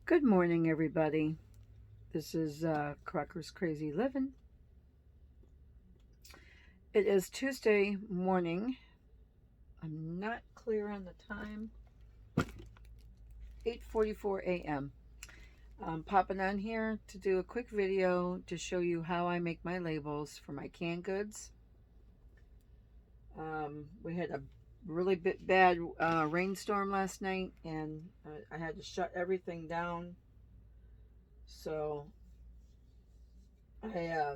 Good morning, everybody. This is Crocker's Crazy Living. It is Tuesday morning. I'm not clear on the time. 8:44 a.m. I'm popping on here to do a quick video to show you how I make my labels for my canned goods. We had a really bad rainstorm last night, and I had to shut everything down. So I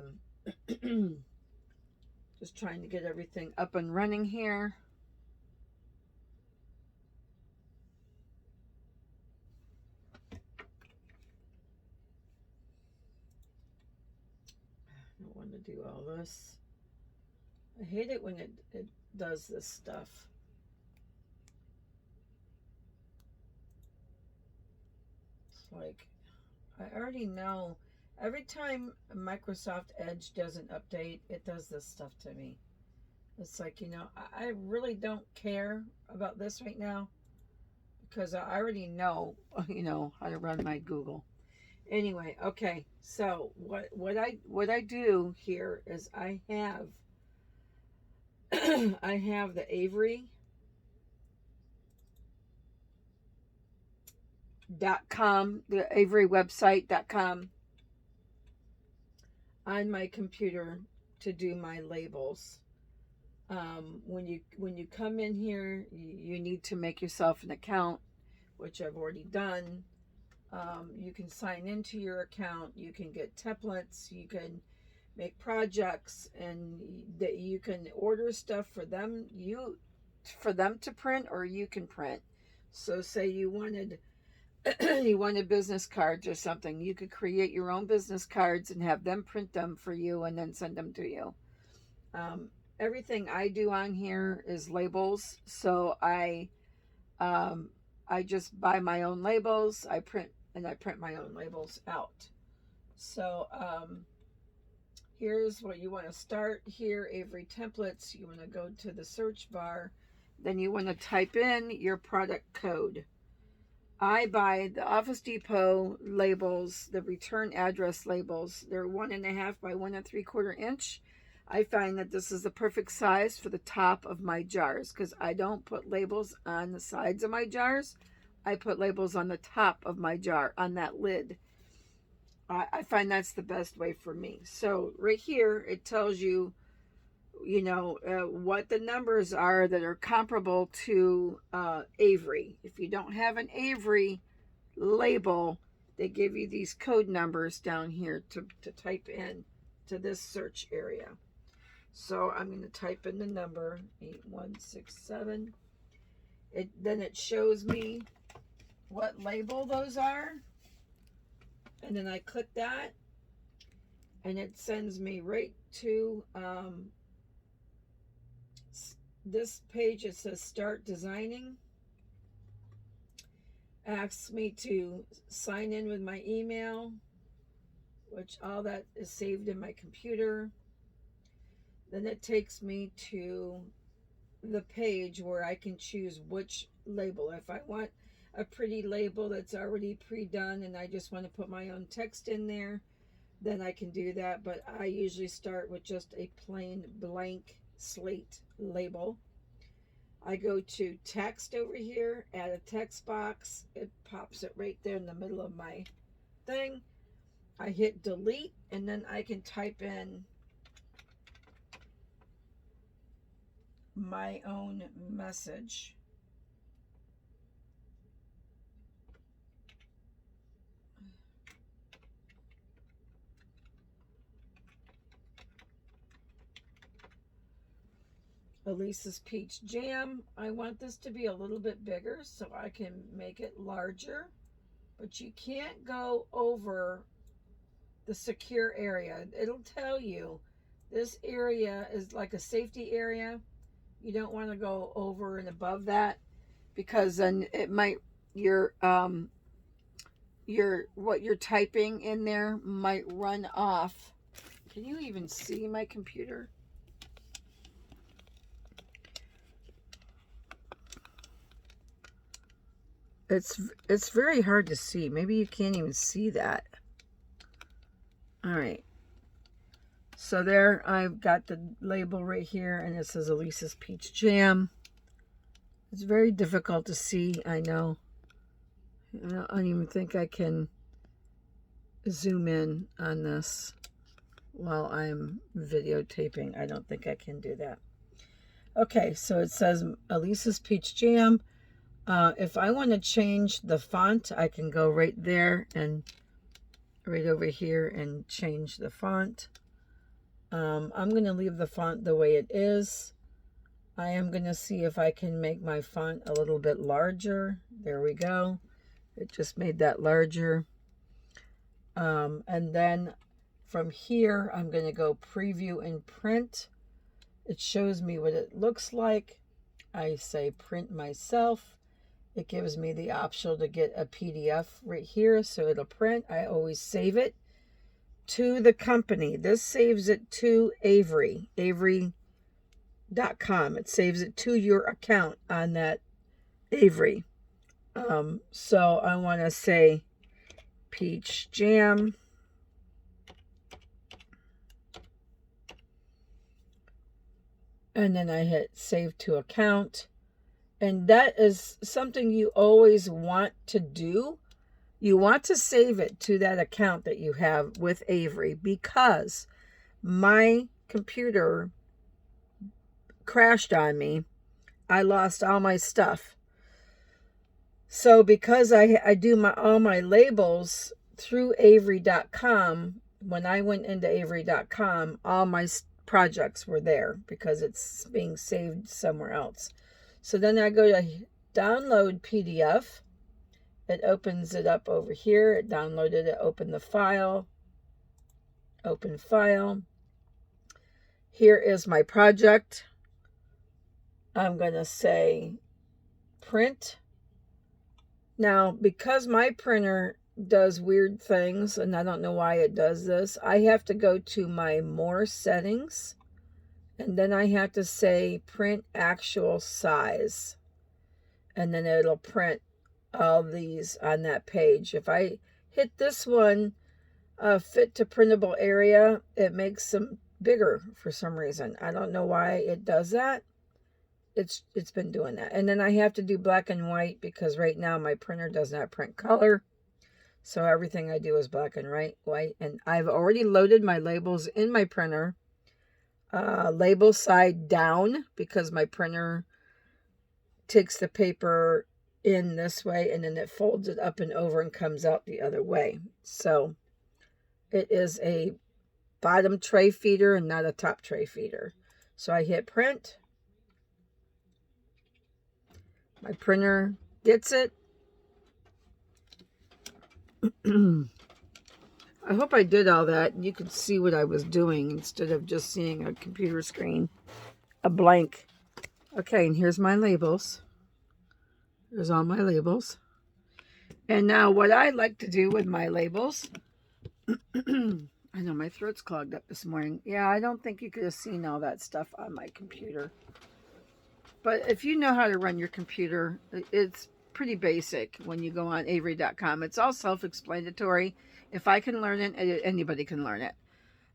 just trying to get everything up and running here. I don't want to do all this. I hate it when it does this stuff. It's like, I already know. Every time Microsoft Edge doesn't update, it does this stuff to me. It's like, I really don't care about this right now because I already know, how to run my Google. Anyway, okay. So what I do here is I have I have the Avery.com, the Avery website.com on my computer to do my labels. When you come in here, you need to make yourself an account, which I've already done. You can sign into your account. You can get templates. You can make projects, and that you can order stuff for them. For them to print, or you can print. So, say you wanted you wanted business cards or something, you could create your own business cards and have them print them for you and then send them to you. Um, Everything I do on here is labels, so I just buy my own labels. I print my own labels out. So here's what you want to start here. Avery templates. You want to go to the search bar, then you want to type in your product code. I buy the Office Depot labels, the return address labels. They're 1.5 by 1 3/4 inch. I find that this is the perfect size for the top of my jars because I don't put labels on the sides of my jars. I put labels on the top of my jar, on that lid. I find that's the best way for me. So right here, it tells you, what the numbers are that are comparable to Avery. If you don't have an Avery label, they give you these code numbers down here to type in to this search area. So I'm going to type in the number 8167. Then it shows me what label those are, and then I click that, and it sends me right to this page. It says start designing. Asks me to sign in with my email, which all that is saved in my computer. Then it takes me to the page where I can choose which label. If I want a pretty label that's already pre-done and I just want to put my own text in there, then I can do that. But I usually start with just a plain blank slate label. I go to text over here, add a text box. It pops it right there in the middle of my thing. I hit delete, and then I can type in my own message. Elisa's Peach Jam. I want this to be a little bit bigger so I can make it larger, but you can't go over the secure area. It'll tell you this area is like a safety area. You don't want to go over and above that because then it might what you're typing in there might run off. Can you even see my computer? It's very hard to see. Maybe you can't even see that. All right. So there, I've got the label right here, and it says Elisa's Peach Jam. It's very difficult to see, I know. I don't even think I can zoom in on this while I'm videotaping. I don't think I can do that. Okay, so it says Elisa's Peach Jam. If I want to change the font, I can go right there and right over here and change the font. I'm going to leave the font the way it is. I am going to see if I can make my font a little bit larger. There we go. It just made that larger. And then from here, I'm going to go preview and print. It shows me what it looks like. I say print myself. It gives me the option to get a PDF right here, so it'll print. I always save it to the company. This saves it to Avery, Avery.com. It saves it to your account on that Avery. So I want to say Peach Jam. And then I hit save to account. And that is something you always want to do. You want to save it to that account that you have with Avery, because my computer crashed on me. I lost all my stuff. So because I do all my labels through Avery.com, when I went into Avery.com, all my projects were there because it's being saved somewhere else. So then I go to download PDF. It opens it up over here. It downloaded it, open the file. Open file. Here is my project. I'm going to say print. Now, because my printer does weird things, and I don't know why it does this, I have to go to my more settings. And then I have to say print actual size. And then it'll print all these on that page. If I hit this one, fit to printable area, it makes them bigger for some reason. I don't know why it does that. It's been doing that. And then I have to do black and white because right now my printer does not print color. So everything I do is black and white. And I've already loaded my labels in my printer. Label side down, because my printer takes the paper in this way and then it folds it up and over and comes out the other way. So it is a bottom tray feeder and not a top tray feeder. So I hit print. My printer gets it. I hope I did all that and you could see what I was doing instead of just seeing a computer screen, a blank. Okay, and here's my labels. There's all my labels. And now what I like to do with my labels, I know my throat's clogged up this morning. Yeah, I don't think you could have seen all that stuff on my computer. But if you know how to run your computer, it's pretty basic when you go on Avery.com. It's all self-explanatory. If I can learn it, anybody can learn it.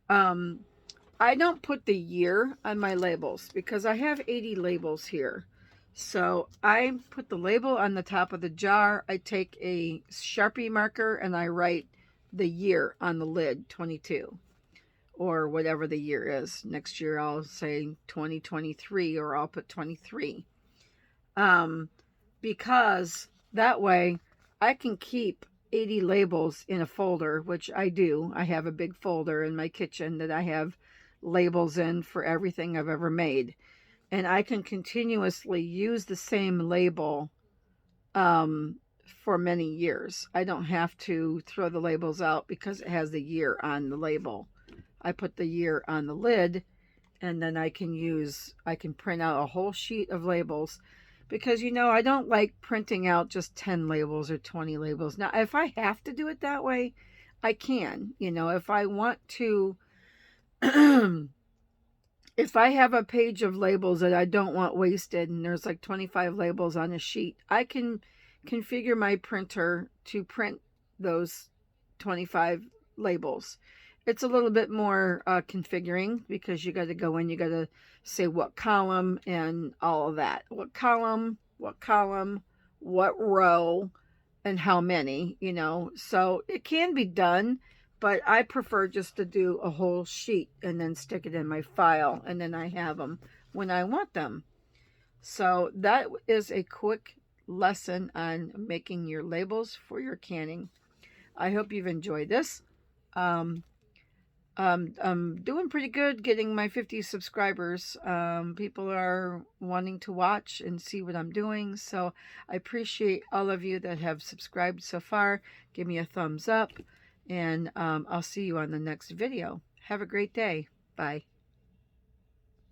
I don't put the year on my labels because I have 80 labels here. So I put the label on the top of the jar. I take a Sharpie marker and I write the year on the lid, 22. Or whatever the year is. Next year I'll say 2023 or I'll put 23. Because that way I can keep 80 labels in a folder, which I do. I have a big folder in my kitchen that I have labels in for everything I've ever made. And I can continuously use the same label for many years. I don't have to throw the labels out because it has the year on the label. I put the year on the lid, and then I can print out a whole sheet of labels because, you know, I don't like printing out just 10 labels or 20 labels. Now, if I have to do it that way, I can. You know, if I want to, if I have a page of labels that I don't want wasted and there's like 25 labels on a sheet, I can configure my printer to print those 25 labels. It's a little bit more configuring because you got to go in, you got to say what column and all of that. What column, what row, and how many, you know. So it can be done, but I prefer just to do a whole sheet and then stick it in my file, and then I have them when I want them. So that is a quick lesson on making your labels for your canning. I hope you've enjoyed this. I'm doing pretty good getting my 50 subscribers. People are wanting to watch and see what I'm doing. So I appreciate all of you that have subscribed so far. Give me a thumbs up, and I'll see you on the next video. Have a great day. Bye.